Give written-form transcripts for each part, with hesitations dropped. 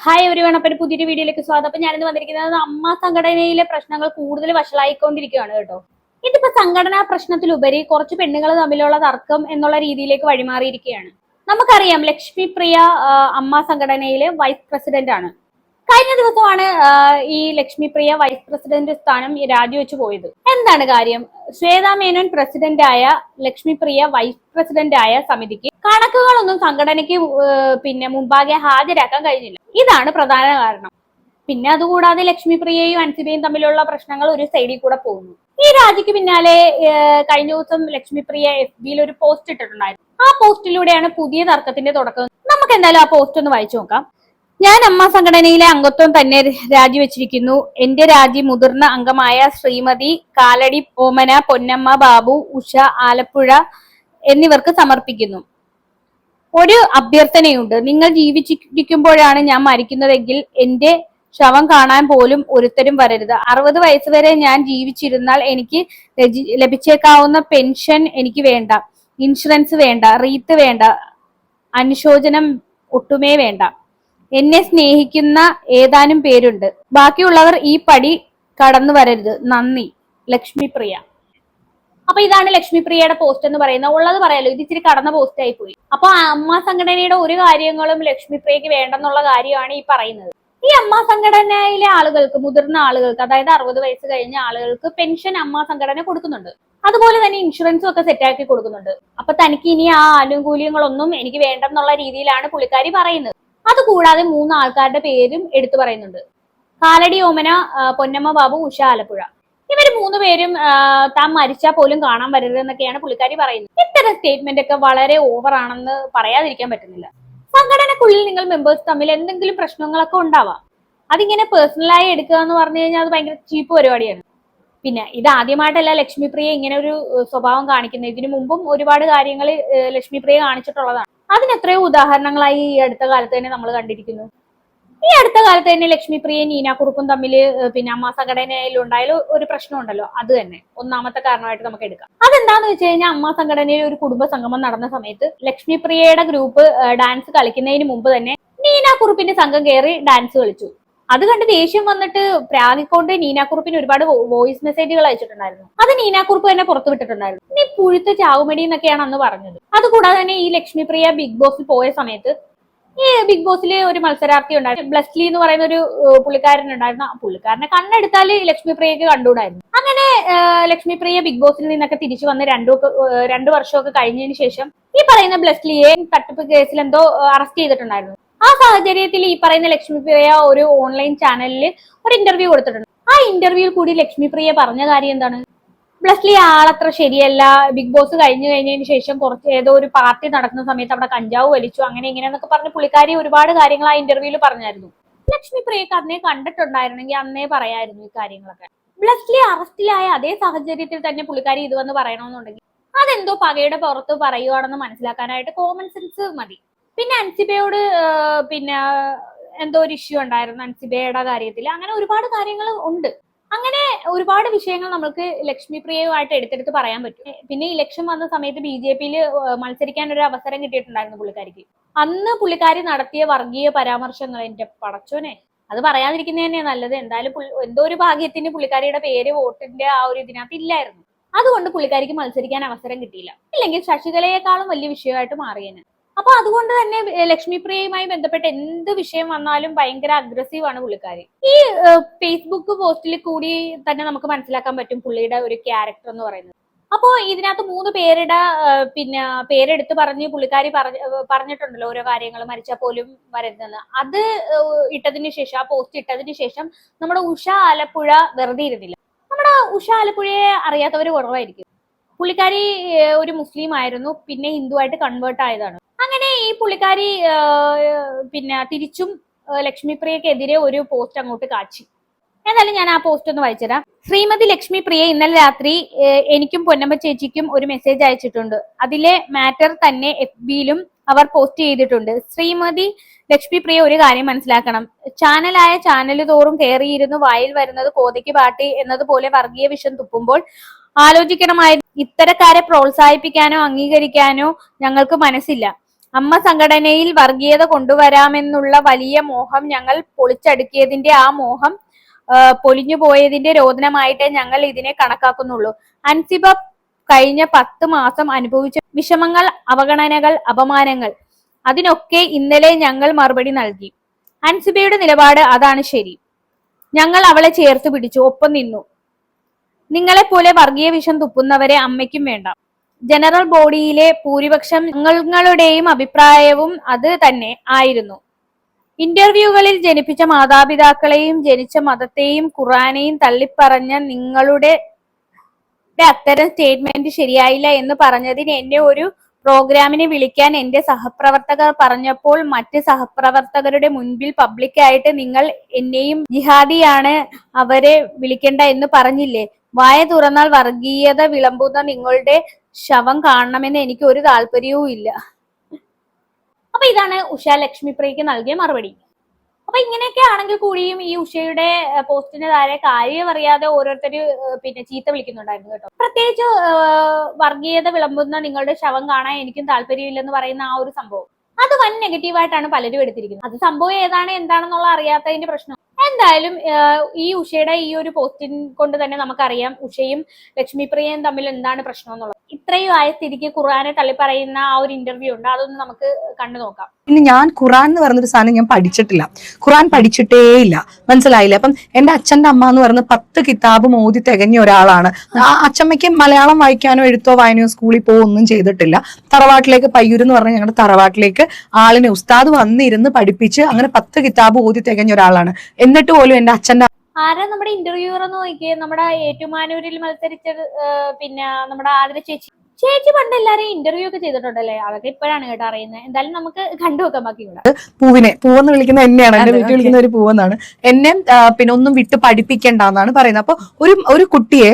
Hi everyone, അപ്പൊ ഒരു പുതിയൊരു വീഡിയോയിലേക്ക് സ്വാഗതം. അപ്പൊ ഞാനിന്ന് വന്നിരിക്കുന്നത് അമ്മ സംഘടനയിലെ പ്രശ്നങ്ങൾ കൂടുതൽ വഷളായിക്കൊണ്ടിരിക്കുകയാണ് കേട്ടോ. ഇതിപ്പോ സംഘടനാ പ്രശ്നത്തിലുപരി കുറച്ച് പെണ്ണുങ്ങൾ തമ്മിലുള്ള തർക്കം എന്നുള്ള രീതിയിലേക്ക് വഴിമാറിയിരിക്കുകയാണ്. നമുക്കറിയാം ലക്ഷ്മി പ്രിയ അമ്മ സംഘടനയിലെ വൈസ് പ്രസിഡന്റ് ആണ്. കഴിഞ്ഞ ദിവസമാണ് ഈ ലക്ഷ്മി പ്രിയ വൈസ് പ്രസിഡന്റ് സ്ഥാനം രാജിവെച്ചു പോയത്. എന്താണ് കാര്യം? ശ്വേതാ മേനോൻ പ്രസിഡന്റായ ലക്ഷ്മി പ്രിയ വൈസ് പ്രസിഡന്റ് ആയ സമിതിക്ക് കണക്കുകളൊന്നും സംഘടനയ്ക്ക് മുമ്പാകെ ഹാജരാക്കാൻ കഴിഞ്ഞില്ല. ഇതാണ് പ്രധാന കാരണം. പിന്നെ അതുകൂടാതെ ലക്ഷ്മി പ്രിയയും അൻസിബയും തമ്മിലുള്ള പ്രശ്നങ്ങൾ ഒരു സൈഡിൽ കൂടെ പോകുന്നു. ഈ രാജിക്ക് പിന്നാലെ കഴിഞ്ഞ ദിവസം ലക്ഷ്മി പ്രിയ FB-യിൽ ഒരു പോസ്റ്റ് ഇട്ടിട്ടുണ്ടായിരുന്നു. ആ പോസ്റ്റിലൂടെയാണ് പുതിയ തർക്കത്തിന്റെ തുടക്കം. നമുക്ക് എന്തായാലും ആ പോസ്റ്റ് ഒന്ന് വായിച്ചു നോക്കാം. ഞാൻ അമ്മ സംഘടനയിലെ അംഗത്വം തന്നെ രാജിവെച്ചിരിക്കുന്നു. എന്റെ രാജി മുതിർന്ന അംഗമായ ശ്രീമതി കാലടി ഓമന, പൊന്നമ്മ, ബാബു, ഉഷ, ആലപ്പുഴ എന്നിവർക്ക് സമർപ്പിക്കുന്നു. ഒരു അഭ്യർത്ഥനയുണ്ട്. നിങ്ങൾ ജീവിച്ചിരിക്കുമ്പോഴാണ് ഞാൻ മരിക്കുന്നതെങ്കിൽ എന്റെ ശവം കാണാൻ പോലും ഒരുത്തരും വരരുത്. 60 വയസ്സ് വരെ ഞാൻ ജീവിച്ചിരുന്നാൽ എനിക്ക് ലഭിച്ചേക്കാവുന്ന പെൻഷൻ എനിക്ക് വേണ്ട, ഇൻഷുറൻസ് വേണ്ട, റീത്ത് വേണ്ട, അനുശോചനം ഒട്ടുമേ വേണ്ട. എന്നെ സ്നേഹിക്കുന്ന ഏതാനും പേരുണ്ട്. ബാക്കിയുള്ളവർ ഈ പടി കടന്നു വരരുത്. നന്ദി, ലക്ഷ്മി പ്രിയ. അപ്പൊ ഇതാണ് ലക്ഷ്മി പ്രിയയുടെ പോസ്റ്റ് എന്ന് പറയുന്നത്. ഉള്ളത് പറയാലോ, ഇത് ഇച്ചിരി കടന്ന പോസ്റ്റ് ആയി പോയി. അപ്പൊ അമ്മ സംഘടനയുടെ ഒരു കാര്യങ്ങളും ലക്ഷ്മി പ്രിയക്ക് വേണ്ടെന്നുള്ള കാര്യമാണ് ഈ പറയുന്നത്. ഈ അമ്മ സംഘടനയിലെ ആളുകൾക്ക്, മുതിർന്ന ആളുകൾക്ക്, അതായത് 60 വയസ്സ് കഴിഞ്ഞ ആളുകൾക്ക് പെൻഷൻ അമ്മ സംഘടന കൊടുക്കുന്നുണ്ട്. അതുപോലെ തന്നെ ഇൻഷുറൻസും ഒക്കെ സെറ്റാക്കി കൊടുക്കുന്നുണ്ട്. അപ്പൊ തനിക്ക് ഇനി ആ ആനുകൂല്യങ്ങളൊന്നും എനിക്ക് വേണ്ടെന്നുള്ള രീതിയിലാണ് പുള്ളിക്കാരി പറയുന്നത്. അതുകൂടാതെ 3 ആൾക്കാരുടെ പേരും എടുത്തു പറയുന്നുണ്ട്. കാലടി ഓമന, പൊന്നമ്മ, ബാബു, ഉഷ, ആലപ്പുഴ. ഇവര് 3 പേരും താൻ മരിച്ചാൽ പോലും കാണാൻ വരരുത് എന്നൊക്കെയാണ് പുള്ളിക്കാരി പറയുന്നത്. ഇത്തരം സ്റ്റേറ്റ്മെന്റ് ഒക്കെ വളരെ ഓവർ ആണെന്ന് പറയാതിരിക്കാൻ പറ്റുന്നില്ല. സംഘടനക്കുള്ളിൽ നിങ്ങൾ മെമ്പേഴ്സ് തമ്മിൽ എന്തെങ്കിലും പ്രശ്നങ്ങളൊക്കെ ഉണ്ടാവാം. അതിങ്ങനെ പേഴ്സണലായി എടുക്കുക എന്ന് പറഞ്ഞു കഴിഞ്ഞാൽ അത് ഭയങ്കര ചീപ്പ് പരിപാടിയാണ്. പിന്നെ ഇത് ആദ്യമായിട്ടല്ല ലക്ഷ്മി പ്രിയ ഇങ്ങനെ ഒരു സ്വഭാവം കാണിക്കുന്നത്. ഇതിനു മുമ്പും ഒരുപാട് കാര്യങ്ങൾ ലക്ഷ്മി പ്രിയ കാണിച്ചിട്ടുള്ളതാണ്. അതിനെത്രയോ ഉദാഹരണങ്ങളായി ഈ അടുത്ത കാലത്ത് തന്നെ നമ്മൾ കണ്ടിരിക്കുന്നു. ഈ അടുത്ത കാലത്ത് തന്നെ ലക്ഷ്മി പ്രിയയും നീനാക്കുറുപ്പും തമ്മിൽ അമ്മ സംഘടനയിലുണ്ടായാലും ഒരു പ്രശ്നം ഉണ്ടല്ലോ. അത് തന്നെ ഒന്നാമത്തെ കാരണമായിട്ട് നമുക്ക് എടുക്കാം. അതെന്താന്ന് വെച്ച് കഴിഞ്ഞാൽ അമ്മ സംഘടനയിൽ ഒരു കുടുംബ സംഗമം നടന്ന സമയത്ത് ലക്ഷ്മി പ്രിയയുടെ ഗ്രൂപ്പ് ഡാൻസ് കളിക്കുന്നതിന് മുമ്പ് തന്നെ നീനാക്കുറുപ്പിന്റെ സംഘം കയറി ഡാൻസ് കളിച്ചു. അത് കണ്ട് ദേഷ്യം വന്നിട്ട് പ്രാണിക്കൊണ്ട് നീനാക്കുറുപ്പിന് ഒരുപാട് വോയിസ് മെസ്സേജുകൾ അയച്ചിട്ടുണ്ടായിരുന്നു. അത് നീനാക്കുറുപ്പ് തന്നെ പുറത്തു വിട്ടിട്ടുണ്ടായിരുന്നു. നീ പുഴുത്ത ചാവുമടി എന്നൊക്കെയാണ് അന്ന് പറഞ്ഞത്. അതുകൂടാതെ തന്നെ ഈ ലക്ഷ്മി പ്രിയ ബിഗ് ബോസിൽ പോയ സമയത്ത് ഈ ബിഗ് ബോസിൽ ഒരു മത്സരാർത്ഥി ഉണ്ടായിരുന്നു, ബ്ലസ്ലി എന്ന് പറയുന്ന ഒരു പുള്ളിക്കാരൻ ഉണ്ടായിരുന്നു. പുള്ളിക്കാരനെ കണ്ണെടുത്താൽ ലക്ഷ്മി പ്രിയക്ക് കണ്ടുകൂടായിരുന്നു. അങ്ങനെ ലക്ഷ്മി പ്രിയ ബിഗ് ബോസിൽ നിന്നൊക്കെ തിരിച്ചു വന്ന് 2 വർഷമൊക്കെ കഴിഞ്ഞതിന് ശേഷം ഈ പറയുന്ന ബ്ലസ്ലിയെ തട്ടിപ്പ് കേസിൽ എന്തോ അറസ്റ്റ് ചെയ്തിട്ടുണ്ടായിരുന്നു. ആ സാഹചര്യത്തിൽ ഈ പറയുന്ന ലക്ഷ്മി പ്രിയ ഒരു ഓൺലൈൻ ചാനലിൽ ഒരു ഇന്റർവ്യൂ കൊടുത്തിട്ടുണ്ട്. ആ ഇന്റർവ്യൂവിൽ കൂടി ലക്ഷ്മി പ്രിയ പറഞ്ഞ കാര്യം എന്താണ്? ബ്ലസ്ലി ആളത്ര ശരിയല്ല. ബിഗ് ബോസ് കഴിഞ്ഞതിന് ശേഷം കുറച്ച് ഏതോ ഒരു പാർട്ടി നടക്കുന്ന സമയത്ത് അവിടെ കഞ്ചാവ് വലിച്ചു, അങ്ങനെ ഇങ്ങനെയെന്നൊക്കെ പറഞ്ഞ് പുള്ളിക്കാരി ഒരുപാട് കാര്യങ്ങൾ ആ ഇന്റർവ്യൂവിൽ പറഞ്ഞായിരുന്നു. ലക്ഷ്മി പ്രിയക്ക് അതിനെ കണ്ടിട്ടുണ്ടായിരുന്നെങ്കിൽ അന്നേ പറയായിരുന്നു ഈ കാര്യങ്ങളൊക്കെ. ബ്ലസ്ലി അറസ്റ്റിലായ അതേ സാഹചര്യത്തിൽ തന്നെ പുള്ളിക്കാരി ഇത് വന്ന് പറയണമെന്നുണ്ടെങ്കിൽ അതെന്തോ പകയുടെ പുറത്ത് പറയുവാണെന്ന് മനസ്സിലാക്കാനായിട്ട് കോമൺ സെൻസ് മതി. പിന്നെ അൻസിബയോട് എന്തോ ഒരു ഇഷ്യൂ ഉണ്ടായിരുന്നു അൻസിബയുടെ കാര്യത്തിൽ. അങ്ങനെ ഒരുപാട് കാര്യങ്ങൾ ഉണ്ട്. അങ്ങനെ ഒരുപാട് വിഷയങ്ങൾ നമുക്ക് ലക്ഷ്മി പ്രിയയുമായിട്ട് എടുത്തെടുത്ത് പറയാൻ പറ്റും. പിന്നെ ഇലക്ഷൻ വന്ന സമയത്ത് BJP-യിൽ മത്സരിക്കാൻ ഒരു അവസരം കിട്ടിയിട്ടുണ്ടായിരുന്നു പുള്ളിക്കാരിക്ക്. അന്ന് പുള്ളിക്കാരി നടത്തിയ വർഗീയ പരാമർശങ്ങൾ, എന്റെ പടച്ചോനെ, അത് പറയാതിരിക്കുന്നത് തന്നെയാണ് നല്ലത്. എന്തായാലും എന്തോ ഒരു ഭാഗ്യത്തിന് പുള്ളിക്കാരിയുടെ പേര് വോട്ടിന്റെ ആ ഒരു ഇതിനകത്ത് ഇല്ലായിരുന്നു. അതുകൊണ്ട് പുള്ളിക്കാരിക്ക് മത്സരിക്കാൻ അവസരം കിട്ടിയില്ല. ഇല്ലെങ്കിൽ ശശികലയെക്കാളും വലിയ വിഷയമായിട്ട് മാറിയേനെ. അപ്പൊ അതുകൊണ്ട് തന്നെ ലക്ഷ്മി പ്രിയയുമായി ബന്ധപ്പെട്ട് എന്ത് വിഷയം വന്നാലും ഭയങ്കര അഗ്രസീവ് ആണ് പുള്ളിക്കാരി. ഈ ഫേസ്ബുക്ക് പോസ്റ്റിൽ കൂടി തന്നെ നമുക്ക് മനസ്സിലാക്കാൻ പറ്റും പുള്ളിയുടെ ഒരു ക്യാരക്ടർ എന്ന് പറയുന്നത്. അപ്പോ ഇതിനകത്ത് 3 പേരുടെ പേരെടുത്ത് പറഞ്ഞ് പുള്ളിക്കാരി പറഞ്ഞിട്ടുണ്ടല്ലോ ഓരോ കാര്യങ്ങൾ, മരിച്ചാൽ പോലും വരരുതെന്ന്. അത് ഇട്ടതിന് ശേഷം, ആ പോസ്റ്റ് ഇട്ടതിന് ശേഷം നമ്മുടെ ഉഷ ആലപ്പുഴ വെറുതെ ഇരുന്നില്ല. നമ്മുടെ ഉഷ ആലപ്പുഴയെ അറിയാത്തവര് കുറവായിരിക്കും. പുള്ളിക്കാരി ഒരു മുസ്ലിം ആയിരുന്നു, പിന്നെ ഹിന്ദുവായിട്ട് കൺവേർട്ട് ആയതാണ്. അങ്ങനെ ഈ പുള്ളിക്കാരി തിരിച്ചും ലക്ഷ്മി പ്രിയക്കെതിരെ ഒരു പോസ്റ്റ് അങ്ങോട്ട് കാച്ചി. എന്നാലും ഞാൻ ആ പോസ്റ്റ് ഒന്ന് വായിച്ചുതരാം. ശ്രീമതി ലക്ഷ്മി പ്രിയ ഇന്നലെ രാത്രി എനിക്കും പൊന്നമ്മ ചേച്ചിക്കും ഒരു മെസ്സേജ് അയച്ചിട്ടുണ്ട്. അതിലെ മാറ്റർ തന്നെ FB-യിലും അവർ പോസ്റ്റ് ചെയ്തിട്ടുണ്ട്. ശ്രീമതി ലക്ഷ്മി പ്രിയ ഒരു കാര്യം മനസ്സിലാക്കണം. ചാനലായ ചാനൽ തോറും കയറിയിരുന്നു വായിൽ വരുന്നത് കോതയ്ക്ക് പാട്ടി എന്നതുപോലെ വർഗീയ വിഷം തുപ്പുമ്പോൾ ആലോചിക്കണമായിരുന്നു. ഇത്തരക്കാരെ പ്രോത്സാഹിപ്പിക്കാനോ അംഗീകരിക്കാനോ ഞങ്ങൾക്ക് മനസ്സില്ല. അമ്മ സംഘടനയിൽ വർഗീയത കൊണ്ടുവരാമെന്നുള്ള വലിയ മോഹം ഞങ്ങൾ പൊളിച്ചടുക്കിയതിന്റെ ആ മോഹം പൊലിഞ്ഞു പോയതിന്റെ രോദനമായിട്ടേ ഞങ്ങൾ ഇതിനെ കണക്കാക്കുന്നുള്ളൂ. അൻസിബ കഴിഞ്ഞ 10 മാസം അനുഭവിച്ച വിഷമങ്ങൾ, അവഗണനകൾ, അപമാനങ്ങൾ, അതിനൊക്കെ ഇന്നലെ ഞങ്ങൾ മറുപടി നൽകി. അൻസിബയുടെ നിലപാട് അതാണ് ശരി. ഞങ്ങൾ അവളെ ചേർത്ത് പിടിച്ചു, ഒപ്പം നിന്നു. നിങ്ങളെപ്പോലെ വർഗീയ വിഷം തുപ്പുന്നവരെ അമ്മയ്ക്കും വേണ്ട. ജനറൽ ബോഡിയിലെ ഭൂരിപക്ഷം ഞങ്ങളുടെയും അഭിപ്രായവും അത് തന്നെ ആയിരുന്നു. ഇന്റർവ്യൂകളിൽ ജനിപ്പിച്ച മാതാപിതാക്കളെയും ജനിച്ച മതത്തെയും ഖുർആനെയും തള്ളിപ്പറഞ്ഞ നിങ്ങളുടെ അത്തരം സ്റ്റേറ്റ്മെന്റ് ശരിയായില്ല എന്ന് പറഞ്ഞതിന് എന്നെ ഒരു പ്രോഗ്രാമിന് വിളിക്കാൻ എന്റെ സഹപ്രവർത്തകർ പറഞ്ഞപ്പോൾ മറ്റ് സഹപ്രവർത്തകരുടെ മുൻപിൽ പബ്ലിക്കായിട്ട് നിങ്ങൾ എന്നെയും ജിഹാദിയാണ്, അവരെ വിളിക്കണ്ട എന്ന് പറഞ്ഞില്ലേ? വായ തുറന്നാൽ വർഗീയത വിളമ്പുന്ന നിങ്ങളുടെ ശവം കാണണമെന്ന് എനിക്ക് ഒരു താല്പര്യവും ഇല്ല. അപ്പൊ ഇതാണ് ഉഷ ലക്ഷ്മിപ്രിയക്ക് നൽകിയ മറുപടി. അപ്പൊ ഇങ്ങനെയൊക്കെ ആണെങ്കിൽ കൂടിയും ഈ ഉഷയുടെ പോസ്റ്റിന് താഴെ കാര്യം അറിയാതെ ഓരോരുത്തര് പിന്നെ ചീത്ത വിളിക്കുന്നുണ്ടായിരുന്നു കേട്ടോ. പ്രത്യേകിച്ച് വർഗീയത വിളമ്പുന്ന നിങ്ങളുടെ ശവം കാണാൻ എനിക്കും താല്പര്യമില്ലെന്ന് പറയുന്ന ആ ഒരു സംഭവം, അത് വൻ നെഗറ്റീവായിട്ടാണ് പലരും എടുത്തിരിക്കുന്നത്. അത് സംഭവം ഏതാണ് എന്താണെന്നുള്ള അറിയാത്തതിന്റെ പ്രശ്നം. എന്തായാലും ഈ ഉഷയുടെ ഈ ഒരു പോസ്റ്റിൻ കൊണ്ട് തന്നെ നമുക്കറിയാം ഉഷയും ലക്ഷ്മിപ്രിയയും തമ്മിൽ എന്താണ് പ്രശ്നം എന്നുള്ളത്. ഇത്രയും ആയ സ്ഥിതിക്ക് ഖുർആനെ തള്ളിപ്പറയുന്ന ആ ഒരു ഇന്റർവ്യൂ ഉണ്ട്, അതൊന്ന് നമുക്ക് കണ്ടു നോക്കാം. ഇനി ഞാൻ ഖുറാൻ എന്ന് പറഞ്ഞൊരു സാധനം ഞാൻ പഠിച്ചിട്ടില്ല, ഖുറാൻ പഠിച്ചിട്ടേ ഇല്ല, മനസ്സിലായില്ല. അപ്പം എന്റെ അച്ഛന്റെ അമ്മ എന്ന് പറയുന്നത് 10 കിതാബ് ഓതി തികഞ്ഞ ഒരാളാണ്. ആ അച്ഛമ്മയ്ക്ക് മലയാളം വായിക്കാനോ എഴുത്തോ വായനയോ സ്കൂളിൽ പോകുകയോ ഒന്നും ചെയ്തിട്ടില്ല. തറവാട്ടിലേക്ക് പയ്യൂര് എന്ന് പറഞ്ഞ ഞങ്ങളുടെ തറവാട്ടിലേക്ക് ആളിനെ ഉസ്താദ് വന്നിരുന്ന് പഠിപ്പിച്ച് അങ്ങനെ 10 കിതാബ് ഓതി തികഞ്ഞ ഒരാളാണ്. എന്നിട്ട് പോലും എന്റെ അച്ഛന്റെ ആരാ നമ്മുടെ ഇന്റർവ്യൂവർ എന്ന് നോക്കിയേ? നമ്മുടെ ഏറ്റുമാനൂരിൽ മത്സരിച്ച പിന്നെ നമ്മുടെ ആതിര ചേച്ചി പണ്ട് എല്ലാരും ഇന്റർവ്യൂ ഒക്കെ ചെയ്തിട്ടുണ്ടല്ലേ? അതൊക്കെ ഇപ്പോഴാണ് കേട്ടോ അറിയുന്നത്. എന്തായാലും നമുക്ക് കണ്ടുവെക്കാൻ ബാക്കി കൂടെ. പൂവെന്ന് വിളിക്കുന്ന എന്നെയാണ്, എന്റെ വീട്ടിൽ വിളിക്കുന്ന ഒരു പൂവെന്നാണ്. എന്നെ പിന്നെ ഒന്നും വിട്ട് പഠിപ്പിക്കണ്ടെന്നാണ് പറയുന്നത്. അപ്പൊ ഒരു കുട്ടിയെ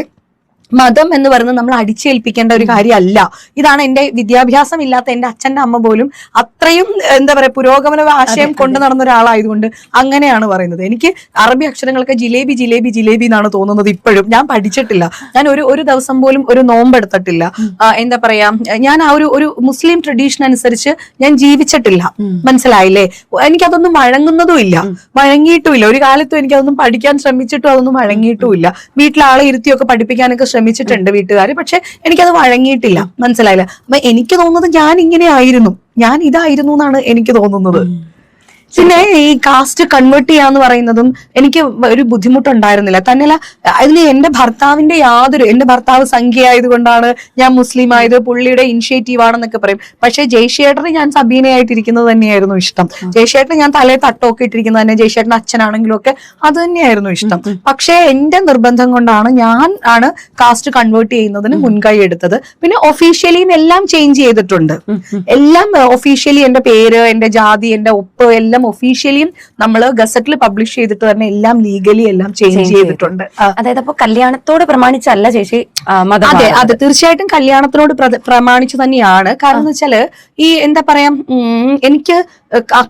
മതം എന്ന് പറയുന്നത് നമ്മൾ അടിച്ചേൽപ്പിക്കേണ്ട ഒരു കാര്യമല്ല. ഇതാണ് എന്റെ വിദ്യാഭ്യാസം ഇല്ലാത്ത എന്റെ അച്ഛന്റെ അമ്മ പോലും അത്രയും എന്താ പറയാ പുരോഗമന ആശയം കൊണ്ടു നടന്ന ഒരാളായതുകൊണ്ട് അങ്ങനെയാണ് പറയുന്നത്. എനിക്ക് അറബി അക്ഷരങ്ങളൊക്കെ ജിലേബി ജിലേബി ജിലേബി എന്നാണ് തോന്നുന്നത് ഇപ്പോഴും. ഞാൻ പഠിച്ചിട്ടില്ല, ഞാൻ ഒരു ദിവസം പോലും ഒരു നോമ്പെടുത്തിട്ടില്ല. എന്താ പറയാ, ഞാൻ ആ ഒരു മുസ്ലിം ട്രഡീഷൻ അനുസരിച്ച് ഞാൻ ജീവിച്ചിട്ടില്ല, മനസ്സിലായില്ലേ? എനിക്കതൊന്നും വഴങ്ങിയിട്ടുമില്ല. ഒരു കാലത്തും എനിക്കതൊന്നും പഠിക്കാൻ ശ്രമിച്ചിട്ടും അതൊന്നും വഴങ്ങിയിട്ടുമില്ല. വീട്ടിലാളെ ഇരുത്തിയൊക്കെ പഠിപ്പിക്കാനൊക്കെ ശ്രമിച്ചിട്ടുണ്ട് വീട്ടുകാർ, പക്ഷെ എനിക്കത് വഴങ്ങിയിട്ടില്ല, മനസ്സിലായില്ല. അപ്പൊ എനിക്ക് തോന്നുന്നത് ഞാൻ ഇതായിരുന്നു എന്നാണ് എനിക്ക് തോന്നുന്നത്. പിന്നെ ഈ കാസ്റ്റ് കൺവേർട്ട് ചെയ്യാന്ന് പറയുന്നതും എനിക്ക് ഒരു ബുദ്ധിമുട്ടുണ്ടായിരുന്നില്ല. തന്നെയല്ല, അതിന് എന്റെ ഭർത്താവ് സംഖ്യ ആയതുകൊണ്ടാണ് ഞാൻ മുസ്ലിം ആയത്, പുള്ളിയുടെ ഇനിഷ്യേറ്റീവ് ആണെന്നൊക്കെ പറയും. പക്ഷെ ജയ്ഷേട്ടന് ഞാൻ സബീനയായിട്ടിരിക്കുന്നത് തന്നെയായിരുന്നു ഇഷ്ടം. ജയ്ഷേട്ടന് ഞാൻ തലേ തട്ടമൊക്കെ ഇട്ടിരിക്കുന്നത് തന്നെ, ജയ്ഷേട്ടന്റെ അച്ഛനാണെങ്കിലും ഒക്കെ അത് തന്നെയായിരുന്നു ഇഷ്ടം. പക്ഷെ എന്റെ നിർബന്ധം കൊണ്ടാണ് ഞാൻ കാസ്റ്റ് കൺവേർട്ട് ചെയ്യുന്നതിന് മുൻകൈ എടുത്തത്. പിന്നെ ഒഫീഷ്യലിയും എല്ലാം ചേഞ്ച് ചെയ്തിട്ടുണ്ട്. എല്ലാം ഒഫീഷ്യലി എന്റെ പേര്, എന്റെ ജാതി, എന്റെ ഒപ്പ് എല്ലാം ഒഫീഷ്യലിയും നമ്മൾ ഗസറ്റിൽ പബ്ലിഷ് ചെയ്തിട്ട് തന്നെ എല്ലാം ലീഗലി എല്ലാം ചേഞ്ച് ചെയ്തിട്ടുണ്ട്. അതായത് അപ്പൊ കല്യാണത്തോട് പ്രമാണിച്ചല്ല ചേച്ചി? അതെ, തീർച്ചയായിട്ടും കല്യാണത്തിനോട് പ്രമാണിച്ചു തന്നെയാണ്. കാരണം എന്ന് വെച്ചാല് ഈ എന്താ പറയാ, എനിക്ക്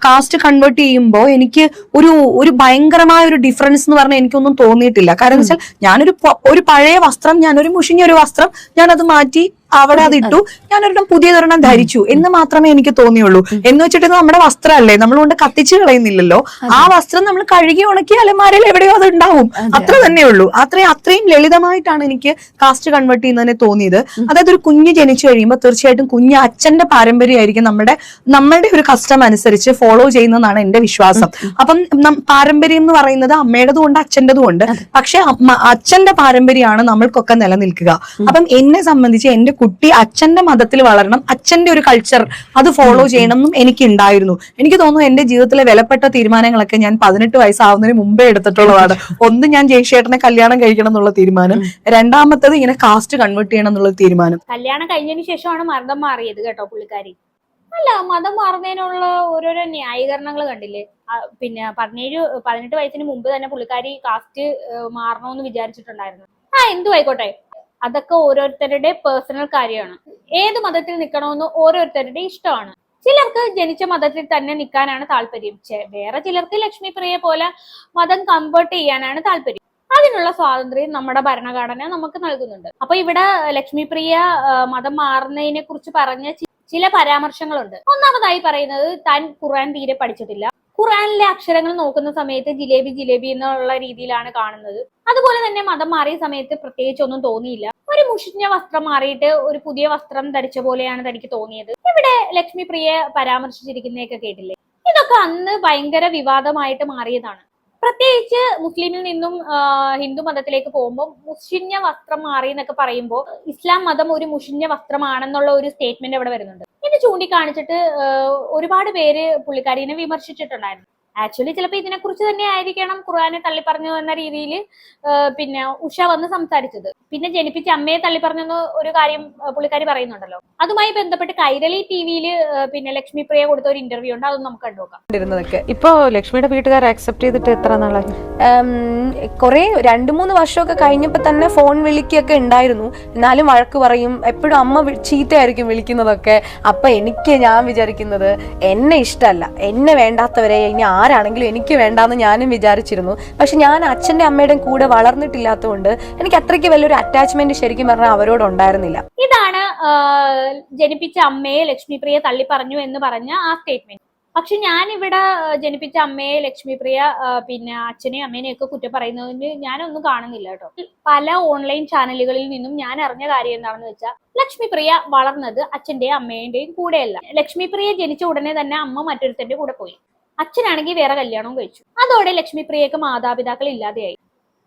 കാസ്റ്റ് കൺവേർട്ട് ചെയ്യുമ്പോൾ എനിക്ക് ഒരു ഭയങ്കരമായ ഒരു ഡിഫറൻസ് എന്ന് പറഞ്ഞാൽ എനിക്കൊന്നും തോന്നിയിട്ടില്ല. കാരണം എന്ന് വെച്ചാൽ ഞാനൊരു പഴയ വസ്ത്രം, ഞാനൊരു മുഷിഞ്ഞൊരു വസ്ത്രം, ഞാനത് മാറ്റി അവിടെ അതിട്ടു, ഞാനൊരെണ്ണം പുതിയതൊരെണ്ണം ധരിച്ചു എന്ന് മാത്രമേ എനിക്ക് തോന്നിയുള്ളൂ. എന്ന് വെച്ചിട്ട് നമ്മുടെ വസ്ത്രമല്ലേ, നമ്മൾ കൊണ്ട് കത്തിച്ചു കളയുന്നില്ലല്ലോ. ആ വസ്ത്രം നമ്മൾ കഴുകി ഉണക്കി അലമാരയിൽ എവിടെയോ അത് ഉണ്ടാവും, അത്ര തന്നെ ഉള്ളൂ. അത്രയും ലളിതമായിട്ടാണ് എനിക്ക് കാസ്റ്റ് കൺവേർട്ട് ചെയ്യുന്നതിനെ തോന്നിയത്. അതായത് ഒരു കുഞ്ഞ് ജനിച്ചു കഴിയുമ്പോൾ തീർച്ചയായിട്ടും കുഞ്ഞ് അച്ഛന്റെ പാരമ്പര്യമായിരിക്കും നമ്മളുടെ ഒരു കസ്റ്റം അനുസരിച്ച് ഫോളോ ചെയ്യുന്നതാണ് എന്റെ വിശ്വാസം. അപ്പം പാരമ്പര്യം എന്ന് പറയുന്നത് അമ്മയുടേതും ഉണ്ട് അച്ഛൻ്റെതും ഉണ്ട്. പക്ഷെ അച്ഛന്റെ പാരമ്പര്യമാണ് നമ്മൾക്കൊക്കെ നിലനിൽക്കുക. അപ്പം എന്നെ സംബന്ധിച്ച് എന്റെ കുട്ടി അച്ഛന്റെ മതത്തിൽ വളരണം, അച്ഛന്റെ ഒരു കൾച്ചർ അത് ഫോളോ ചെയ്യണം എന്നും എനിക്ക് ഉണ്ടായിരുന്നു. എനിക്ക് തോന്നുന്നു എന്റെ ജീവിതത്തിലെ വിലപ്പെട്ട തീരുമാനങ്ങളൊക്കെ ഞാൻ 18 വയസ്സാവുന്നതിന് മുമ്പേ എടുത്തിട്ടുള്ളതാണ്. ഒന്ന്, ഞാൻ ജയ്ഷേട്ടനെ കല്യാണം കഴിക്കണം എന്നുള്ള തീരുമാനം. രണ്ടാമത്തത് ഇങ്ങനെ കാസ്റ്റ് കൺവേർട്ട് ചെയ്യണം എന്നുള്ള തീരുമാനം. കല്യാണം കഴിഞ്ഞതിന് ശേഷമാണ് മതം മാറിയത് കേട്ടോ പുള്ളിക്കാരി. അല്ല, മതം മാറുന്നതിനുള്ള ഓരോരോ ന്യായീകരണങ്ങൾ കണ്ടില്ലേ? പിന്നെ 18 വയസ്സിന് മുമ്പ് തന്നെ പുള്ളിക്കാരി കാസ്റ്റ് മാറണമെന്ന് വിചാരിച്ചിട്ടുണ്ടായിരുന്നു. എന്തു ആയിക്കോട്ടെ, അതൊക്കെ ഓരോരുത്തരുടെ പേഴ്സണൽ കാര്യമാണ്. ഏത് മതത്തിൽ നിൽക്കണമെന്ന് ഓരോരുത്തരുടെ ഇഷ്ടമാണ്. ചിലർക്ക് ജനിച്ച മതത്തിൽ തന്നെ നിൽക്കാനാണ് താല്പര്യം. വേറെ ചിലർക്ക് ലക്ഷ്മിപ്രിയെ പോലെ മതം കൺവേർട്ട് ചെയ്യാനാണ് താല്പര്യം. അതിനുള്ള സ്വാതന്ത്ര്യം നമ്മുടെ ഭരണഘടന നമുക്ക് നൽകുന്നുണ്ട്. അപ്പൊ ഇവിടെ ലക്ഷ്മിപ്രിയ മതം മാറുന്നതിനെ കുറിച്ച് പറഞ്ഞ ചില പരാമർശങ്ങളുണ്ട്. ഒന്നാമതായി പറയുന്നത് താൻ ഖുർആൻ തീരെ പഠിച്ചിട്ടില്ല, ഖുർആനിലെ അക്ഷരങ്ങൾ നോക്കുന്ന സമയത്ത് ജിലേബി ജിലേബി എന്നുള്ള രീതിയിലാണ് കാണുന്നത്. അതുപോലെ തന്നെ മതം മാറിയ സമയത്ത് പ്രത്യേകിച്ച് ഒന്നും തോന്നിയില്ല. ഒരു മുഷിഞ്ഞ വസ്ത്രം മാറിയിട്ട് ഒരു പുതിയ വസ്ത്രം ധരിച്ച പോലെയാണ് തനിക്ക് തോന്നിയത്. ഇവിടെ ലക്ഷ്മി പ്രിയയെ പരാമർശിച്ചിരിക്കുന്നതൊക്കെ കേട്ടില്ലേ? ഇതൊക്കെ അന്ന് ഭയങ്കര വിവാദമായിട്ട് മാറിയതാണ്. പ്രത്യേകിച്ച് മുസ്ലിമിൽ നിന്നും ഹിന്ദു മതത്തിലേക്ക് പോകുമ്പോൾ മുഷിഞ്ഞ വസ്ത്രം മാറി എന്നൊക്കെ പറയുമ്പോൾ ഇസ്ലാം മതം ഒരു മുഷിഞ്ഞ വസ്ത്രമാണെന്നുള്ള ഒരു സ്റ്റേറ്റ്മെന്റ് അവിടെ വരുന്നുണ്ട്. ഇത് ചൂണ്ടിക്കാണിച്ചിട്ട് ഒരുപാട് പേര് പുള്ളിക്കാരിനെ വിമർശിച്ചിട്ടുണ്ടായിരുന്നു. ആക്ച്വലി ചിലപ്പോൾ ഇതിനെക്കുറിച്ച് തന്നെ ആയിരിക്കണം ഖുർആനെ തള്ളിപ്പറഞ്ഞു എന്ന രീതിയിൽ പിന്നെ ഉഷ വന്ന് സംസാരിച്ചത്. പിന്നെ ജനിപ്പിച്ച അമ്മയെ തള്ളിപ്പറഞ്ഞെന്ന് ഒരു കാര്യം പുള്ളിക്കാരി പറയുന്നുണ്ടല്ലോ. അതുമായി ബന്ധപ്പെട്ട് കൈരളി ടിവിയിൽ പിന്നെ ലക്ഷ്മി പ്രിയ കൊടുത്ത ഒരു ഇന്റർവ്യൂ ഉണ്ട്, അതൊന്നും നമുക്ക് കണ്ടുനോക്കാം. ഇപ്പൊ ലക്ഷ്മിയുടെ വീട്ടുകാർ അക്സെപ്റ്റ് ചെയ്തിട്ട് എത്ര നാളായി? കുറെ 2-3 വർഷമൊക്കെ കഴിഞ്ഞപ്പോ തന്നെ ഫോൺ വിളിക്കൊക്കെ ഉണ്ടായിരുന്നു. എന്നാലും വഴക്ക് പറയും, എപ്പോഴും അമ്മ ചീത്തയായിരിക്കും വിളിക്കുന്നതൊക്കെ. അപ്പൊ ഞാൻ വിചാരിക്കുന്നത് എന്നെ ഇഷ്ടമല്ല, എന്നെ വേണ്ടാത്തവരെ ഇനി ആരാണെങ്കിലും എനിക്ക് വേണ്ടാന്ന് ഞാനും വിചാരിച്ചിരുന്നു. പക്ഷെ ഞാൻ അച്ഛന്റെ അമ്മയുടെയും കൂടെ വളർന്നിട്ടില്ലാത്തതുകൊണ്ട് എനിക്ക് അത്രയ്ക്ക് വലിയൊരു അറ്റാച്ച്മെന്റ് ശരിക്കും പറഞ്ഞാൽ അവരോട് ഉണ്ടായിരുന്നില്ല. ഇതാണ് ജനിപ്പിച്ച അമ്മയെ ലക്ഷ്മി പ്രിയ തള്ളി പറഞ്ഞു എന്ന് പറഞ്ഞ ആ സ്റ്റേറ്റ്മെന്റ്. പക്ഷെ ഞാൻ ഇവിടെ ജനിപ്പിച്ച അമ്മയെ ലക്ഷ്മി പ്രിയ പിന്നെ അച്ഛനെയും അമ്മേനെയും ഒക്കെ കുറ്റം പറയുന്നതിന് ഞാനൊന്നും കാണുന്നില്ല കേട്ടോ. പല ഓൺലൈൻ ചാനലുകളിൽ നിന്നും ഞാൻ അറിഞ്ഞ കാര്യം എന്താണെന്ന് വെച്ചാൽ ലക്ഷ്മി പ്രിയ വളർന്നത് അച്ഛന്റെയും അമ്മേന്റെയും കൂടെയല്ല. ലക്ഷ്മി പ്രിയ ജനിച്ച ഉടനെ തന്നെ അമ്മ മറ്റൊരുത്തന്റെ കൂടെ പോയി, അച്ഛനാണെങ്കിൽ വേറെ കല്യാണവും കഴിച്ചു. അതോടെ ലക്ഷ്മി പ്രിയക്ക് മാതാപിതാക്കൾ ഇല്ലാതെയായി.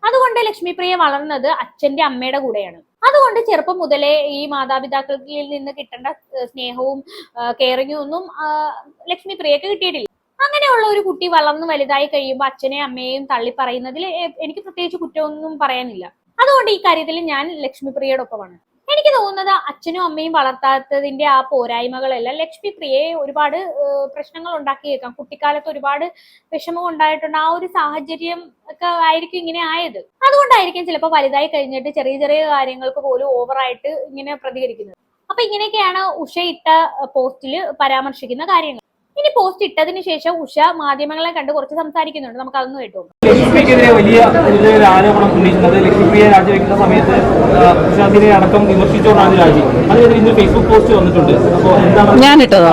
അതുകൊണ്ട് ലക്ഷ്മി പ്രിയ വളർന്നത് അച്ഛന്റെ അമ്മയുടെ കൂടെയാണ്. അതുകൊണ്ട് ചെറുപ്പം മുതലേ ഈ മാതാപിതാക്കളിൽ നിന്ന് കിട്ടേണ്ട സ്നേഹവും കെയറിങ്ങും ഒന്നും ലക്ഷ്മി പ്രിയക്ക് കിട്ടിയിട്ടില്ല. അങ്ങനെയുള്ള ഒരു കുട്ടി വളർന്നു വലുതായി കഴിയുമ്പോൾ അച്ഛനെയും അമ്മയെയും തള്ളി പറയുന്നതിൽ എനിക്ക് പ്രത്യേകിച്ച് കുറ്റമൊന്നും പറയാനില്ല. അതുകൊണ്ട് ഈ കാര്യത്തിൽ ഞാൻ ലക്ഷ്മി പ്രിയയുടെ ഒപ്പമാണ്. എനിക്ക് തോന്നുന്നത് അച്ഛനും അമ്മയും വളർത്താത്തതിന്റെ ആ പോരായ്മകളെല്ലാം ലക്ഷ്മി പ്രിയയെ ഒരുപാട് പ്രശ്നങ്ങൾ ഉണ്ടാക്കിയേക്കാം. കുട്ടിക്കാലത്ത് ഒരുപാട് വിഷമം ഉണ്ടായിട്ടുണ്ട്. ആ ഒരു സാഹചര്യം ഒക്കെ ആയിരിക്കും ഇങ്ങനെ ആയത്. അതുകൊണ്ടായിരിക്കും ചിലപ്പോൾ വലുതായി കഴിഞ്ഞിട്ട് ചെറിയ ചെറിയ കാര്യങ്ങൾക്ക് പോലും ഓവറായിട്ട് ഇങ്ങനെ പ്രതികരിക്കുന്നത്. അപ്പൊ ഇങ്ങനെയൊക്കെയാണ് ഉഷ ഇട്ട പോസ്റ്റിൽ പരാമർശിക്കുന്ന കാര്യങ്ങൾ. ഇനി പോസ്റ്റ് ഇട്ടതിന് ശേഷം ഉഷ മാധ്യമങ്ങളെ കണ്ട് കുറച്ച് സംസാരിക്കുന്നുണ്ട്, നമുക്ക് അതൊന്നും കേട്ടു. ലക്ഷ്മിക്കെതിരെ വലിയ ആരോപണം ഉന്നയിക്കുന്നത് ലക്ഷ്മിപ്രിയ രാജിവെക്കുന്ന സമയത്ത് ഉഷാദിനെ അടക്കം വിമർശിച്ചോണ്ടാണ് രാജി. അതിനെതിരെ ഇന്ന് ഫേസ്ബുക്ക് പോസ്റ്റ് വന്നിട്ടുണ്ട്. അപ്പോൾ എന്താണ് ഞാൻ ഇട്ടതോ?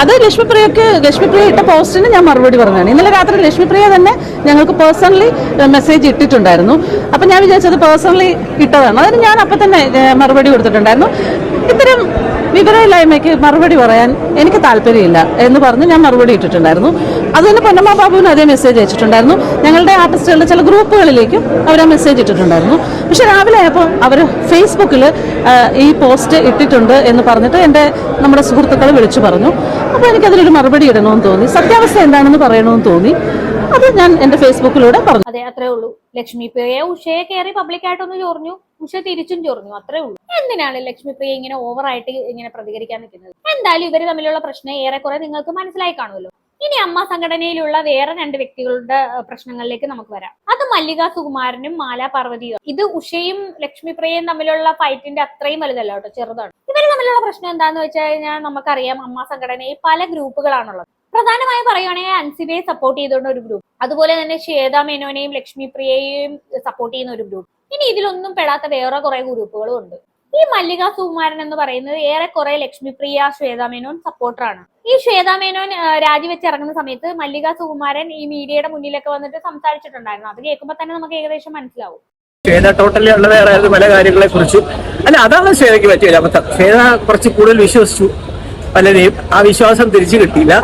അത് ലക്ഷ്മിപ്രിയ ഇട്ട പോസ്റ്റിന് ഞാൻ മറുപടി പറഞ്ഞതാണ്. ഇന്നലെ രാത്രി ലക്ഷ്മിപ്രിയ തന്നെ ഞങ്ങൾക്ക് പേഴ്സണലി മെസ്സേജ് ഇട്ടിട്ടുണ്ടായിരുന്നു. അപ്പം ഞാൻ വിചാരിച്ചത് പേഴ്സണലി ഇട്ടതാണ്. അതിന് ഞാൻ അപ്പം തന്നെ മറുപടി കൊടുത്തിട്ടുണ്ടായിരുന്നു. ഇത്തരം വിവരമില്ലായ്മയ്ക്ക് മറുപടി പറയാൻ എനിക്ക് താല്പര്യമില്ല എന്ന് പറഞ്ഞ് ഞാൻ മറുപടി ഇട്ടിട്ടുണ്ടായിരുന്നു. അതുതന്നെ പൊന്നമ്മ ബാബുവിന് അതേ മെസ്സേജ് അയച്ചിട്ടുണ്ടായിരുന്നു. ഞങ്ങളുടെ ആർട്ടിസ്റ്റുകളുടെ ചില ഗ്രൂപ്പുകളിലേക്കും അവർ ആ മെസ്സേജ് ഇട്ടിട്ടുണ്ടായിരുന്നു. പക്ഷെ രാവിലെ ആയപ്പോൾ അവർ ഫേസ്ബുക്കിൽ ഈ പോസ്റ്റ് ഇട്ടിട്ടുണ്ട് എന്ന് പറഞ്ഞിട്ട് നമ്മുടെ സുഹൃത്തുക്കളെ വിളിച്ചു പറഞ്ഞു. അപ്പോൾ എനിക്കതിലൊരു മറുപടി ഇടണമെന്ന് തോന്നി, സത്യാവസ്ഥ എന്താണെന്ന് പറയണമെന്ന് തോന്നി. അത് ഞാൻ എന്റെ ഫേസ്ബുക്കിലൂടെ പറഞ്ഞു. അതെ, അത്രേ ഉള്ളൂ. ലക്ഷ്മി പ്രിയ ഉഷയെ കയറി പബ്ലിക്കായിട്ടൊന്ന് ചൊറിഞ്ഞു, ഉഷ തിരിച്ചും ചൊറിഞ്ഞു, അത്രേ ഉള്ളൂ. എന്തിനാണ് ലക്ഷ്മി പ്രിയ ഇങ്ങനെ ഓവറായിട്ട് ഇങ്ങനെ പ്രതികരിക്കാൻ നിൽക്കുന്നത്? എന്തായാലും ഇവര് തമ്മിലുള്ള പ്രശ്നം ഏറെക്കുറെ നിങ്ങൾക്ക് മനസ്സിലായി കാണുമല്ലോ. ഇനി അമ്മ സംഘടനയിലുള്ള വേറെ 2 വ്യക്തികളുടെ പ്രശ്നങ്ങളിലേക്ക് നമുക്ക് വരാം. അത് മല്ലിക സുകുമാരനും മാല പാർവതിയും. ഇത് ഉഷയും ലക്ഷ്മി പ്രിയയും തമ്മിലുള്ള ഫൈറ്റിന്റെ അത്രയും വലുതല്ല കേട്ടോ, ചെറുതാണ്. ഇവര് തമ്മിലുള്ള പ്രശ്നം എന്താന്ന് വെച്ച് കഴിഞ്ഞാൽ നമുക്കറിയാം, അമ്മ സംഘടനയിൽ പല ഗ്രൂപ്പുകളാണുള്ളത്. പ്രധാനമായും പറയുകയാണെങ്കിൽ അൻസിബയെ സപ്പോർട്ട് ചെയ്തുകൊണ്ട് ഒരു ഗ്രൂപ്പ്, അതുപോലെ തന്നെ ശ്വേത മേനോനെയും ലക്ഷ്മി പ്രിയയെയും സപ്പോർട്ട് ചെയ്യുന്ന ഒരു ഗ്രൂപ്പ്. ഇനി ഇതിലൊന്നും പെടാത്ത വേറെ കുറെ ഗ്രൂപ്പുകളും ഉണ്ട്. ഈ മല്ലിക സുകുമാരൻ എന്ന് പറയുന്നത് ഏറെക്കുറെ ലക്ഷ്മി പ്രിയ ശ്വേത മേനോൻ സപ്പോർട്ടറാണ്. ഈ ശ്വേത മേനോൻ രാജിവെച്ച് ഇറങ്ങുന്ന സമയത്ത് മല്ലിക സുകുമാരൻ ഈ മീഡിയയുടെ മുന്നിലൊക്കെ വന്നിട്ട് സംസാരിച്ചിട്ടുണ്ടായിരുന്നു. അത് കേൾക്കുമ്പോൾ തന്നെ നമുക്ക് ഏകദേശം മനസ്സിലാവും. ശ്വേത ടോട്ടലി ഉള്ളതായിരുന്നു പല കാര്യങ്ങളെ കുറിച്ചും. അല്ല, അതാണ് ശ്വേതയ്ക്ക് പറ്റിയത് അബദ്ധം. ശ്വേത കുറച്ച് കൂടുതൽ വിശ്വസിച്ചു പലരെയും, ആ വിശ്വാസം തിരിച്ചു കിട്ടിയില്ല.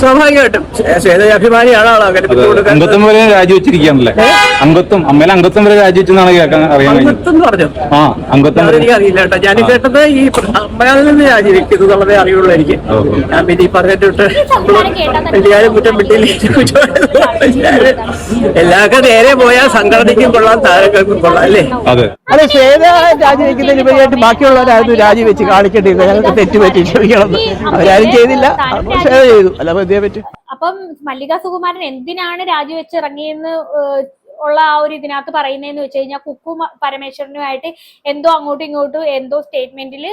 സ്വാഭാവികമായിട്ടും ശ്വേത അഭിമാനിയാണ് ആളോ അങ്ങനെ അംഗത്വം വരെ രാജിവെച്ചിരിക്കുകയാണല്ലേ? അമ്മയിലെ അംഗത്വം വരെ രാജിവെച്ചെന്നാണ് കേൾക്കാൻ അറിയാൻ അംഗത്വം പറഞ്ഞു. ആ അംഗത്വം എനിക്ക് അറിയില്ല കേട്ടോ. ഞാൻ കേട്ടത് ഈ അമ്മയിൽ നിന്ന് രാജിവെക്കുന്നത് എന്നുള്ളതേ അറിയുള്ളൂ എനിക്ക്. ഞാൻ പിന്നെ ഈ പറഞ്ഞിട്ട് വലിയാരും കുറ്റം വിട്ടില്ല. എല്ലാവർക്കും നേരെ പോയാൽ സംഘടനയ്ക്കും കൊള്ളാം, താരങ്ങൾക്കും കൊള്ളാം അല്ലേ? അതെ, ശ്വേത രാജിവെക്കുന്നതിന് ഉപരിയായിട്ട് ബാക്കിയുള്ളവരായിരുന്നു രാജിവെച്ച് കാണിക്കേണ്ടിയിരുന്നത്. ഞങ്ങൾക്ക് തെറ്റുപറ്റി, ക്ഷമിക്കണം. അവരാരും ചെയ്തില്ല, ശ്വേത ചെയ്തു. അല്ല പറ്റും. അപ്പം മല്ലിക സുകുമാരൻ എന്തിനാണ് രാജിവെച്ചിറങ്ങിയെന്ന് ഉള്ള ആ ഒരു ഇതിനകത്ത് പറയുന്നതെന്ന് വെച്ച് കഴിഞ്ഞാൽ കുക്കു പരമേശ്വരനുമായിട്ട് എന്തോ അങ്ങോട്ടും ഇങ്ങോട്ടും എന്തോ സ്റ്റേറ്റ്മെന്റിൽ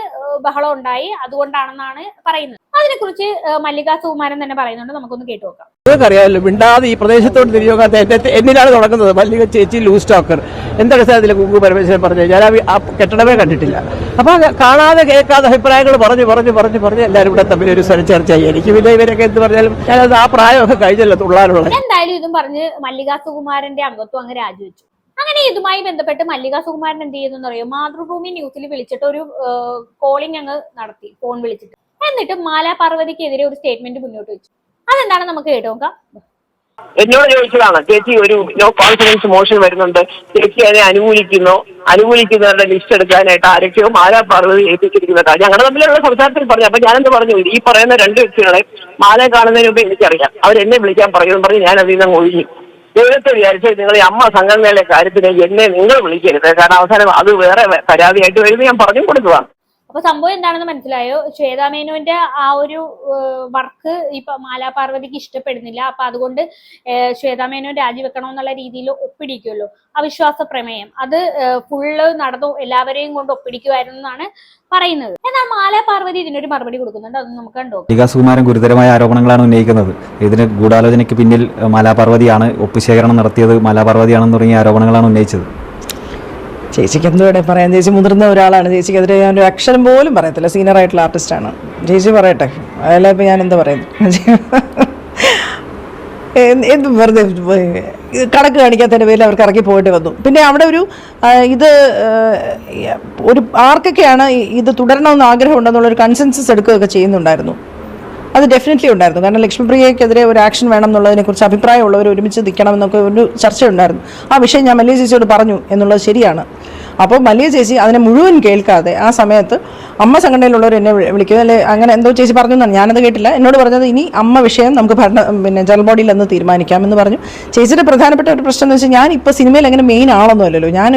ബഹളം ഉണ്ടായി, അതുകൊണ്ടാണെന്നാണ് പറയുന്നത്. അതിനെക്കുറിച്ച് മല്ലിക സുകുമാരൻ തന്നെ പറയുന്നുണ്ട്, നമുക്കൊന്ന് കേട്ടു നോക്കാം. നിങ്ങൾക്കറിയാമല്ലോ, മിണ്ടാതെ ഈ പ്രദേശത്തോട് തിരിഞ്ഞോക്കാത്ത എന്നിലാണ് തുടങ്ങുന്നത്. മല്ലിക ചേച്ചി ലൂസ് ടോക്കർ എന്തടിസ്ഥാനത്തിൽ കുങ്കു പരമേശ്വരൻ പറഞ്ഞു. ഞാൻ ആ കെട്ടിടമേ കണ്ടിട്ടില്ല. അപ്പൊ കാണാതെ കേൾക്കാതെ അഭിപ്രായങ്ങൾ പറഞ്ഞ് എല്ലാവരും കൂടെ തമ്മിൽ ഒരു സ്വരച്ചേർച്ചയായി. എനിക്ക് പിന്നെ ഇവരൊക്കെ എന്ത് പറഞ്ഞാലും ഞാനത് ആ പ്രായമൊക്കെ കഴിഞ്ഞല്ലോ തുള്ളാനുള്ള. എന്തായാലും ഇതും പറഞ്ഞ് മല്ലിക സുകുമാരന്റെ അംഗത്വം അങ്ങ് രാജിവെച്ചു. അങ്ങനെ ഇതുമായി ബന്ധപ്പെട്ട് മല്ലിക സുകുമാരൻ എന്ത് ചെയ്യുന്നു അറിയോ? മാതൃഭൂമി ന്യൂസിൽ വിളിച്ചിട്ട് ഒരു കോളിംഗ് അങ്ങ് നടത്തി, ഫോൺ വിളിച്ചിട്ട്. എന്നിട്ട് മാലാ പാർവതിക്കെതിരെ ഒരു സ്റ്റേറ്റ്മെന്റ് മുന്നോട്ട് വെച്ചു. അതെന്താണ് നമുക്ക് കേട്ടോ നോക്കാം. എന്നോട് ചോദിച്ചതാണ്, ചേച്ചി ഒരു നോ കോൺഫിഡൻസ് മോഷൻ വരുന്നുണ്ട്, ചേച്ചി അതിനെ അനുകൂലിക്കുന്നവരുടെ ലിസ്റ്റ് എടുക്കാനായിട്ട് ആരൊക്കെയോ മാലാ പാർവതി ഏൽപ്പിച്ചിരിക്കുന്നതാണ്. ഞങ്ങളുടെ തമ്മിലുള്ള സംസാരത്തിൽ പറഞ്ഞു. അപ്പൊ ഞാനെന്ത് പറഞ്ഞു, ഈ പറയുന്ന രണ്ട് വ്യക്തികളെ മാല കാണുന്നതിന് മുമ്പ് എനിക്കറിയാം, അവരെന്നെ വിളിക്കാൻ പറയുമെന്ന് പറഞ്ഞ് ഞാൻ അതിൽ നിന്ന് ഒഴിഞ്ഞു. ദൈവത്തെ വിചാരിച്ച് നിങ്ങൾ ഈ അമ്മ സംഘടനയിലെ കാര്യത്തിന് എന്നെ നിങ്ങൾ വിളിക്കരുത്, കാരണം അവസാനം അത് വേറെ പരാതിയായിട്ട് വരുന്നത് ഞാൻ പറഞ്ഞു കൊടുത്തതാണ്. അപ്പൊ സംഭവം എന്താണെന്ന് മനസ്സിലായോ? ശ്വേതാ മേനോന്റെ ആ ഒരു വർക്ക് ഇപ്പൊ മാലാ പാർവതിക്ക് ഇഷ്ടപ്പെടുന്നില്ല. അപ്പൊ അതുകൊണ്ട് ശ്വേതാ മേനോൻ രാജിവെക്കണം എന്നുള്ള രീതിയിൽ ഒപ്പിടിക്കുമല്ലോ, അവിശ്വാസ പ്രമേയം. അത് ഫുള്ള് നടന്നു, എല്ലാവരെയും കൊണ്ട് ഒപ്പിടിക്കുമായിരുന്നു എന്നാണ് പറയുന്നത്. എന്നാൽ മാലാ പാർവതി ഇതിനൊരു മറുപടി കൊടുക്കുന്നുണ്ട്. അത് നമുക്ക് കണ്ടോ. മല്ലിക സുകുമാരൻ ഗുരുതരമായ ആരോപണങ്ങളാണ് ഉന്നയിക്കുന്നത്. ഇതിന് ഗൂഢാലോചനയ്ക്ക് പിന്നിൽ മാലാ പാർവതിയാണ്, ഒപ്പുശേഖരണം നടത്തിയത് മാലാ പാർവതിയാണെന്ന് തുടങ്ങിയ ആരോപണങ്ങളാണ് ഉന്നയിച്ചത്. ചേച്ചിക്ക് എന്തുകൂടെ പറയാം, ചേച്ചി മുതിർന്ന ഒരാളാണ്, ചേച്ചിക്കെതിരെ ഞാൻ ഒരു അക്ഷരം പോലും പറയത്തില്ല. സീനിയർ ആയിട്ടുള്ള ആർട്ടിസ്റ്റാണ് ചേച്ചി, പറയട്ടെ. അയാളെ ഇപ്പം ഞാൻ എന്താ പറയുന്നത്, എന്ത് വെറുതെ കണക്ക് കാണിക്കാത്തതിൻ്റെ പേരിൽ അവർക്ക് ഇറക്കി പോയിട്ട് വന്നു. പിന്നെ അവിടെ ഒരു ആർക്കൊക്കെയാണ് ഇത് തുടരണമെന്ന് ആഗ്രഹം ഉണ്ടെന്നുള്ളൊരു കൺസെൻസസ് എടുക്കുകയൊക്കെ ചെയ്യുന്നുണ്ടായിരുന്നു. അത് ഡെഫിനറ്റ്ലി ഉണ്ടായിരുന്നു. കാരണം ലക്ഷ്മിപ്രിയക്കെതിരെ ഒരു ആക്ഷൻ വേണം എന്നുള്ളതിനെക്കുറിച്ച് അഭിപ്രായമുള്ളവർ ഒരുമിച്ച് നിൽക്കണം എന്നൊക്കെ ഒരു ചർച്ചയുണ്ടായിരുന്നു. ആ വിഷയം ഞാൻ മല്ലിക ചേച്ചിയോട് പറഞ്ഞു എന്നുള്ളത് ശരിയാണ്. അപ്പോൾ മല്ലിക ചേച്ചി അതിനെ മുഴുവൻ കേൾക്കാതെ ആ സമയത്ത് അമ്മ സംഘടനയിലുള്ളവർ എന്നെ വിളിക്കും, അല്ലെ അങ്ങനെ എന്തോ ചേച്ചി പറഞ്ഞു എന്നാണ്, ഞാനത് കേട്ടില്ല. എന്നോട് പറഞ്ഞത് ഇനി അമ്മ വിഷയം നമുക്ക് ജനറൽ ബോഡിയിൽ എന്ന് തീരുമാനിക്കാമെന്ന് പറഞ്ഞു. ചേച്ചിയുടെ പ്രധാനപ്പെട്ട ഒരു പ്രശ്നം എന്ന് വെച്ചാൽ ഞാൻ ഇപ്പോൾ സിനിമയിൽ അങ്ങനെ മെയിൻ ആളൊന്നുമല്ലല്ലോ. ഞാൻ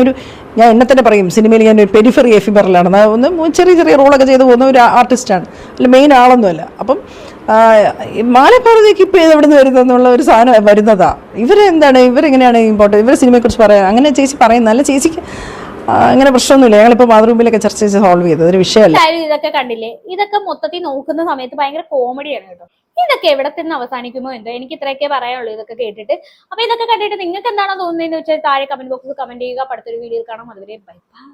എന്നെ തന്നെ പറയും, സിനിമയിൽ ഞാൻ ഒരു പെരിഫറി എഫിബറലാണ്, ഒന്ന് ചെറിയ റോളൊക്കെ ചെയ്ത് പോകുന്ന ഒരു ആർട്ടിസ്റ്റാണ്, അല്ല മെയിൻ ആളൊന്നുമല്ല. അപ്പം മാലാ പാർവതിക്ക് ഇപ്പോൾ എവിടെ നിന്ന് വരുന്നതെന്നുള്ള ഒരു സാധനം വരുന്നതാ. ഇവരെങ്ങനെയാണ് ഇമ്പോർട്ടൻറ്റ്, ഇവർ സിനിമയെക്കുറിച്ച് പറയാം അങ്ങനെ ചേച്ചി പറയുന്നത്. അല്ല ചേച്ചിക്ക് അങ്ങനെ പ്രശ്നമൊന്നുമില്ല. ഞങ്ങളിപ്പോൾ മാതൃഭൂമിയിലൊക്കെ ചർച്ച ചെയ്ത് സോൾവ് ചെയ്തത് ഒരു വിഷയമല്ല. ഇതൊക്കെ കണ്ടില്ലേ, ഇതൊക്കെ മൊത്തത്തിൽ നോക്കുന്ന സമയത്ത് ഭയങ്കര കോമഡിയാണ് കേട്ടോ. ഇതൊക്കെ എവിടെ നിന്ന് അവസാനിക്കുമോ എന്തോ, എനിക്ക് ഇത്രയൊക്കെ പറയാനുള്ളൂ ഇതൊക്കെ കേട്ടിട്ട്. അപ്പൊ ഇതൊക്കെ കണ്ടിട്ട് നിങ്ങൾക്ക് എന്താണോ തോന്നുന്നതെന്ന് വെച്ചാൽ താഴെ കമന്റ് ബോക്സിൽ കമന്റ് ചെയ്യുക. അടുത്തൊരു വീഡിയോ കാണാം. അതുവരെ ബൈ ബൈ.